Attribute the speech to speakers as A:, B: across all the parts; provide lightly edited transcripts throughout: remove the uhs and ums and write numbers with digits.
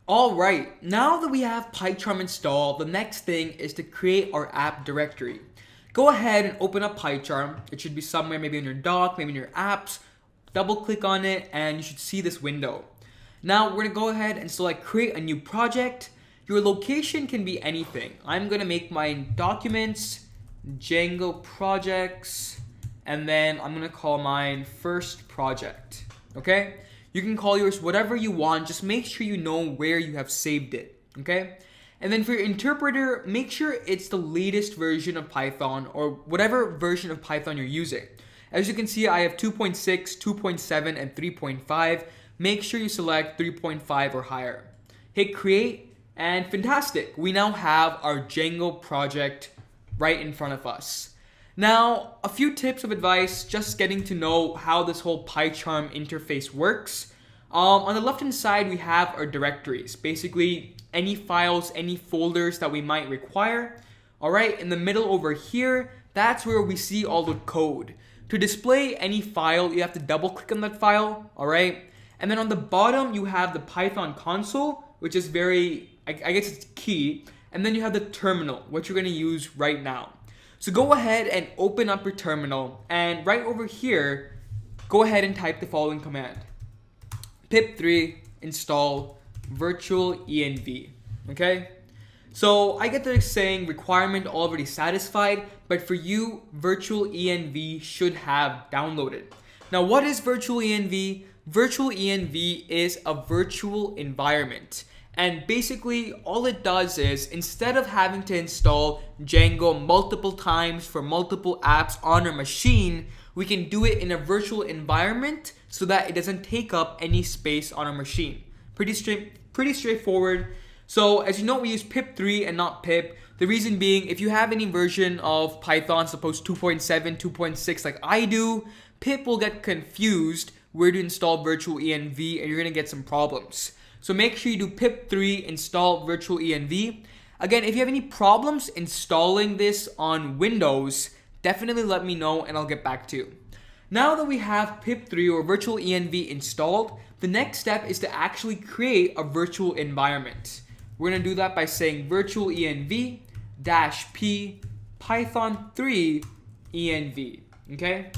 A: Alright, now that we have PyCharm installed, the next thing is to create our app directory. Go ahead and open up PyCharm. It should be somewhere maybe in your dock, maybe in your apps. Double click on it and you should see this window. Now we're going to go ahead and select create a new project. Your location can be anything. I'm going to make my documents, Django projects, and then I'm going to call mine first project. Okay? You can call yours whatever you want. Just make sure you know where you have saved it. Okay? And then for your interpreter, make sure it's the latest version of Python or whatever version of Python you're using. As you can see, I have 2.6, 2.7, and 3.5. Make sure you select 3.5 or higher. Hit create, and fantastic. We now have our Django project right in front of us. Now, a few tips of advice, just getting to know how this whole PyCharm interface works. On the left-hand side, we have our directories. Basically, any files, any folders that we might require. All right, in the middle over here, that's where we see all the code. To display any file, you have to double-click on that file, all right? And then on the bottom, you have the Python console, which is I guess it's key. And then you have the terminal, which you're gonna use right now. So go ahead and open up your terminal, and right over here, go ahead and type the following command. pip3 install virtual env, okay? So I get that it's saying requirement already satisfied, but for you, virtual env should have downloaded. Now what is virtual env? Virtual env is a virtual environment. And basically all it does is instead of having to install Django multiple times for multiple apps on our machine, we can do it in a virtual environment so that it doesn't take up any space on our machine. Pretty straightforward. So as you know, we use pip3 and not pip. The reason being, if you have any version of Python, suppose 2.7, 2.6 like I do, pip will get confused where to install virtual env and you're gonna get some problems. So make sure you do pip3 install virtual env. Again, if you have any problems installing this on Windows, definitely let me know and I'll get back to you. Now that we have pip3 or virtual env installed, the next step is to actually create a virtual environment. We're going to do that by saying virtual env -p python3 env. Okay?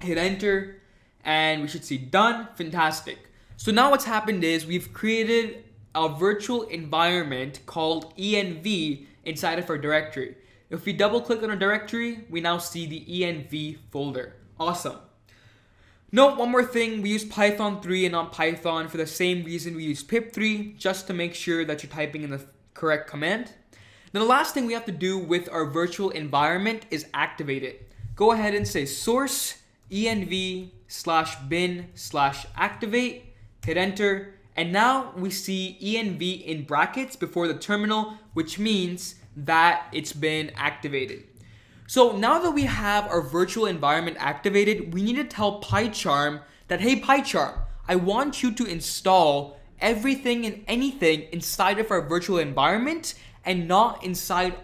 A: Hit enter and we should see done. Fantastic. So now what's happened is we've created a virtual environment called env inside of our directory. If we double click on our directory, we now see the env folder. Awesome. Note one more thing, we use Python 3 and not Python for the same reason we use pip3, just to make sure that you're typing in the correct command. Then the last thing we have to do with our virtual environment is activate it. Go ahead and say source env/bin/activate, hit enter, and now we see env in brackets before the terminal, which means that it's been activated. So now that we have our virtual environment activated, we need to tell PyCharm that, hey PyCharm, I want you to install everything and anything inside of our virtual environment and not inside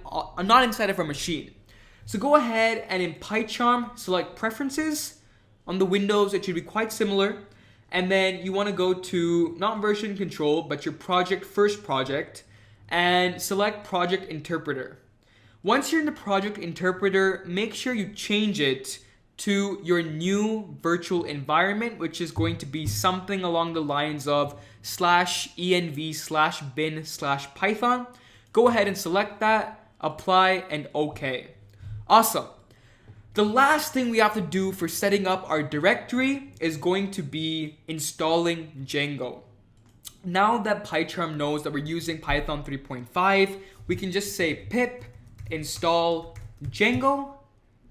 A: of our machine. So go ahead and in PyCharm, select preferences. On the Windows, it should be quite similar. And then you want to go to not version control, but your first project, and select project interpreter. Once you're in the project interpreter, make sure you change it to your new virtual environment, which is going to be something along the lines of /env/bin/python. Go ahead and select that, apply, and OK. Awesome. The last thing we have to do for setting up our directory is going to be installing Django. Now that PyCharm knows that we're using Python 3.5, we can just say pip install Django.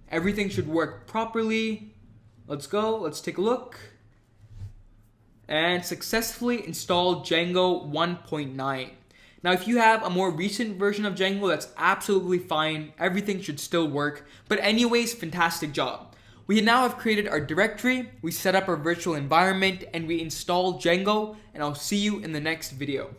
A: Everything should work properly. Let's go, let's take a look. And successfully installed Django 1.9. Now, if you have a more recent version of Django, that's absolutely fine. Everything should still work. But anyways, fantastic job. We now have created our directory, we set up our virtual environment, and we installed Django, and I'll see you in the next video.